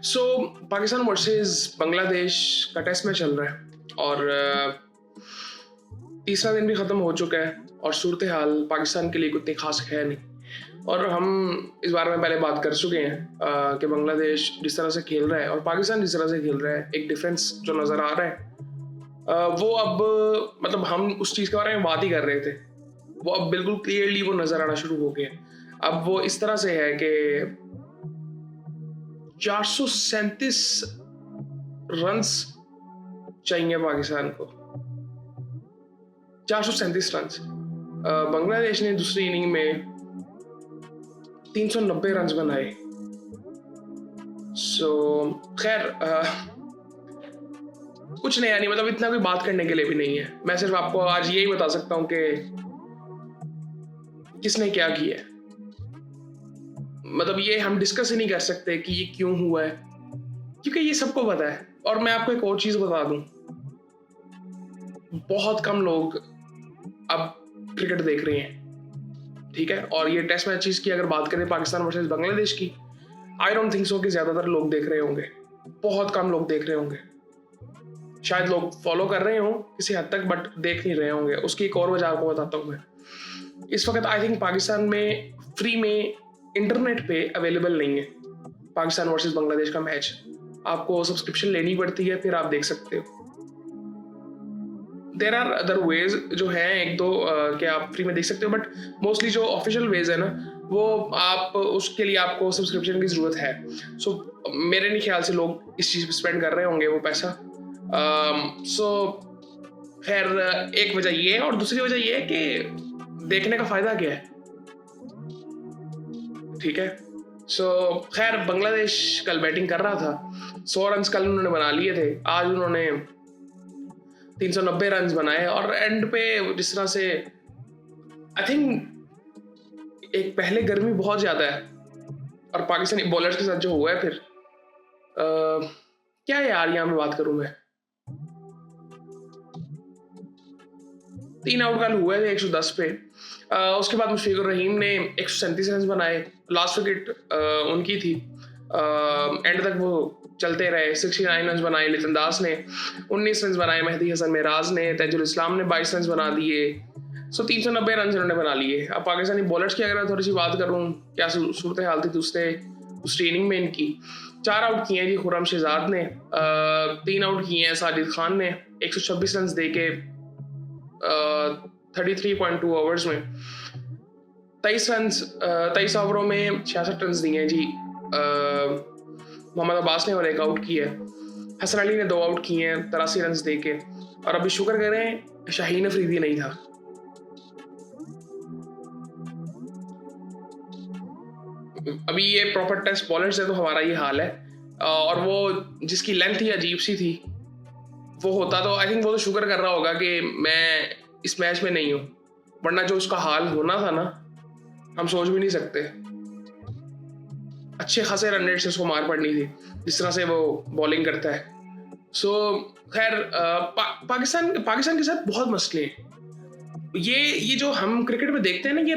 सो Pakistan versus Bangladesh का test match चल रहा है और तीसरा दिन भी ख़त्म हो चुका है और सूरत हाल पाकिस्तान के लिए उतनी खास है नहीं। और हम इस बारे में पहले बात कर चुके हैं कि बांग्लादेश जिस तरह से खेल रहा है और पाकिस्तान जिस तरह से खेल रहा है, एक डिफरेंस जो नज़र आ रहा है वो अब मतलब हम उस चीज़ के बारे में बात ही कर रहे थे, वो अब बिल्कुल क्लियरली वो नज़र आना शुरू हो गया। अब वो इस तरह से है कि 437 रन्स चाहिए पाकिस्तान को, 437 रन्स। बांग्लादेश ने दूसरी इनिंग में 390 रन्स बनाए। सो खैर कुछ नहीं, यानी मतलब इतना कोई बात करने के लिए भी नहीं है। मैं सिर्फ आपको आज यही बता सकता हूँ कि किसने क्या किया है। मतलब ये हम डिस्कस ही नहीं कर सकते कि ये क्यों हुआ है, क्योंकि ये सबको पता है। और मैं आपको एक और चीज़ बता दूं, बहुत कम लोग अब क्रिकेट देख रहे हैं, ठीक है। और ये टेस्ट मैचेस की अगर बात करें पाकिस्तान वर्सेस बांग्लादेश की, आई डोंट थिंक सो कि ज़्यादातर लोग देख रहे होंगे, बहुत कम लोग देख रहे होंगे। शायद लोग फॉलो कर रहे हों किसी हद तक, बट देख नहीं रहे होंगे। उसकी एक और वजह आपको बताता हूँ मैं। इस वक्त आई थिंक पाकिस्तान में फ्री में इंटरनेट पे अवेलेबल नहीं है पाकिस्तान वर्सेस बांग्लादेश का मैच। आपको सब्सक्रिप्शन लेनी पड़ती है, फिर आप देख सकते हो। देर आर अदर वेज जो हैं एक दो कि आप फ्री में देख सकते हो, बट मोस्टली जो ऑफिशियल वेज है ना, वो आप उसके लिए आपको सब्सक्रिप्शन की ज़रूरत है। सो मेरे नहीं ख्याल से लोग इस चीज़ पे स्पेंड कर रहे होंगे वो पैसा। सो खैर एक वजह ये है, और दूसरी वजह ये है कि देखने का फ़ायदा क्या है, ठीक है। सो खैर बांग्लादेश कल बैटिंग कर रहा था, 100 रन कल उन्होंने बना लिए थे। आज उन्होंने 390 रन बनाए और एंड पे जिस तरह से आई थिंक एक पहले गर्मी बहुत ज़्यादा है और पाकिस्तानी बॉलर्स के साथ जो हुआ है फिर क्या है यार, यहाँ पे बात करूँ मैं। 3 आउट कल हुए थे 110 पे। उसके बाद मुशफिकुर रहीम ने 137 रन बनाए, लास्ट विकेट उनकी थी। एंड तक वो चलते रहे। 69 रन बनाए लितन दास ने, 19 रन बनाए मेहदी हसन मेराज ने, तैजुल इस्लाम ने 22 रन बना दिए। सो 390 रन उन्होंने बना लिए। अब पाकिस्तानी बॉलर्स की अगर मैं थोड़ी सी बात करूँ, क्या सूरत हाल थी दूसरी इनिंग में इनकी। 4 आउट किए हैं जी खुर्रम शहजाद ने, 3 आउट किए हैं साजिद खान ने 126 रन दे के 33.2 ओवर्स में। 23 ओवरों में 66 रन दिए हैं जी। मोहम्मद अब्बास ने और 1 आउट किया है। हसन अली ने 2 आउट किए हैं 83 रन दे के। और अभी शुक्र करें शाहीन अफरीदी नहीं था। अभी ये प्रॉपर टेस्ट बॉलर्स है तो हमारा ये हाल है। और वो जिसकी लेंथ ही अजीब सी थी, वो होता तो आई थिंक वो तो शुक्र कर रहा होगा कि मैं इस मैच में नहीं हूँ, वरना जो उसका हाल होना था ना, हम सोच भी नहीं सकते। अच्छे खासे रन रेट से उसको मार पड़नी थी जिस तरह से वो बॉलिंग करता है। सो खैर पाकिस्तान के साथ बहुत मसले हैं। ये जो हम क्रिकेट में देखते हैं ना, ये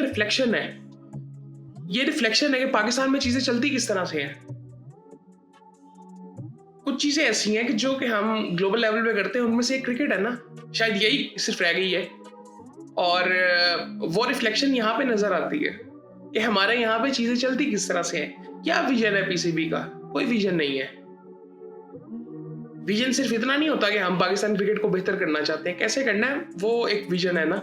रिफ्लेक्शन है कि पाकिस्तान में चीजें चलती किस तरह से हैं। कुछ चीजें ऐसी हैं कि जो कि हम ग्लोबल लेवल पे करते हैं, उनमें से एक क्रिकेट है ना, शायद यही सिर्फ रह गई है। और वो रिफ्लेक्शन यहाँ पे नजर आती है कि हमारे यहाँ पे चीजें चलती किस तरह से हैं। क्या विजन है पीसीबी का? कोई विजन नहीं है। विजन सिर्फ इतना नहीं होता कि हम पाकिस्तान क्रिकेट को बेहतर करना चाहते हैं। कैसे करना है वो एक विजन है ना,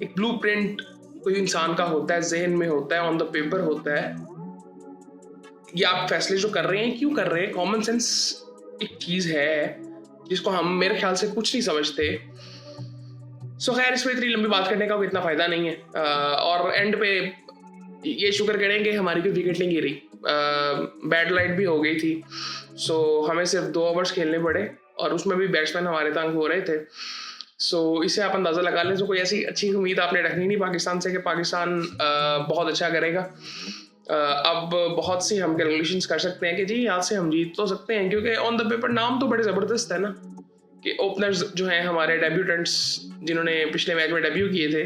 एक ब्लूप्रिंट कोई इंसान का होता है, जहन में होता है, ऑन द पेपर होता है। ये आप फैसले जो कर रहे हैं क्यों कर रहे हैं, कॉमन सेंस एक चीज है जिसको हम मेरे ख्याल से कुछ नहीं समझते। सो खैर इस पर इतनी लंबी बात करने का कोई इतना फायदा नहीं है। और एंड पे ये शुक्र करेंगे हमारी कोई विकेट नहीं गिरी। बैड लाइट भी हो गई थी, सो हमें सिर्फ 2 ओवर्स खेलने पड़े और उसमें भी बैट्समैन हमारे तंग हो रहे थे। सो इससे आप अंदाज़ा लगा लें। तो कोई ऐसी अच्छी उम्मीद आपने रखनी नहीं पाकिस्तान से कि पाकिस्तान बहुत अच्छा करेगा। अब बहुत सी हम कैलकुलेशंस कर सकते हैं कि जी यहाँ से हम जीत तो सकते हैं, क्योंकि ऑन द पेपर नाम तो बड़े ज़बरदस्त है ना, कि ओपनर्स जो हैं हमारे डेब्यूटेंट्स जिन्होंने पिछले मैच में डेब्यू किए थे,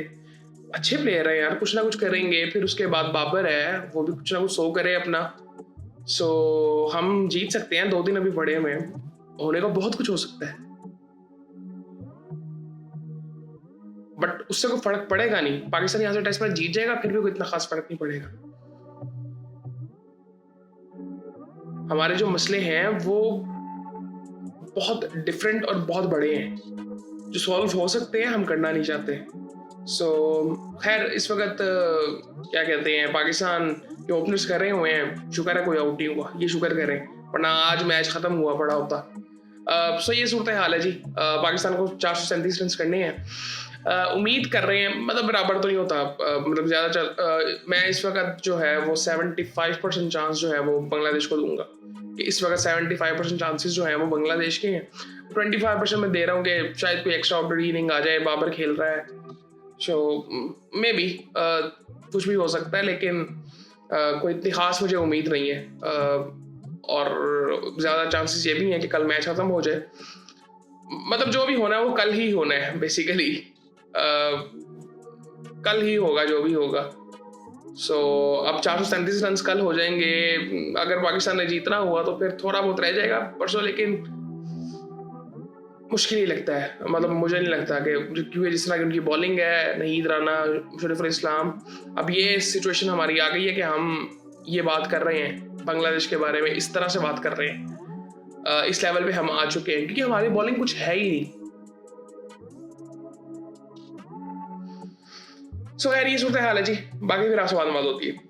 अच्छे प्लेयर हैं यार, कुछ ना कुछ करेंगे। फिर उसके बाद बाबर है, वो भी कुछ ना कुछ शो करे अपना। सो हम जीत सकते हैं, 2 दिन अभी पड़े हुए हैं, होने का बहुत कुछ हो सकता है, बट उससे कोई फर्क पड़ेगा नहीं। पाकिस्तान यहाँ से टेस्ट मैच जीत जाएगा, फिर भी कोई इतना खास फर्क नहीं पड़ेगा। हमारे जो मसले हैं वो बहुत डिफरेंट और बहुत बड़े हैं, जो सॉल्व हो सकते हैं, हम करना नहीं चाहते। खैर इस वक्त क्या कहते हैं, पाकिस्तान के ओपनर्स कर रहे हुए हैं, शुक्र है कोई आउट नहीं हुआ, ये शुक्र करें, वरना आज मैच खत्म हुआ पड़ा होता। ये सूरत हाल है जी। पाकिस्तान को 437 रन करने हैं। उम्मीद कर रहे हैं, मतलब बराबर तो नहीं होता, मतलब ज़्यादा मैं इस वक्त जो है वो 75% चांस जो है वो बांग्लादेश को दूंगा, कि इस वक्त 75% चांसेस जो हैं वो बांग्लादेश के हैं। 25% मैं दे रहा हूँ कि शायद कोई एक्स्ट्रा ऑर्डिनरी इनिंग आ जाए, बाबर खेल रहा है, सो मे बी कुछ भी हो सकता है, लेकिन कोई इतनी खास मुझे उम्मीद नहीं है। और ज़्यादा चांसेस ये भी हैं कि कल मैच खत्म हो जाए, मतलब जो भी होना है वो कल ही होना है बेसिकली। कल ही होगा जो भी होगा। अब 437 रन कल हो जाएंगे। अगर पाकिस्तान ने जीतना हुआ तो फिर थोड़ा बहुत रह जाएगा परसों, लेकिन मुश्किल ही लगता है, मतलब मुझे नहीं लगता कि, क्योंकि जिस तरह की उनकी बॉलिंग है, नहीद राना, शरीफुल इस्लाम, अब ये सिचुएशन हमारी आ गई है कि हम ये बात कर रहे हैं बांग्लादेश के बारे में, इस तरह से बात कर रहे हैं, इस लेवल पे हम आ चुके हैं, क्योंकि हमारी बॉलिंग कुछ है ही नहीं। खैर ये सूरत हाल है जी, बाकी फिर आपसे बात होती है।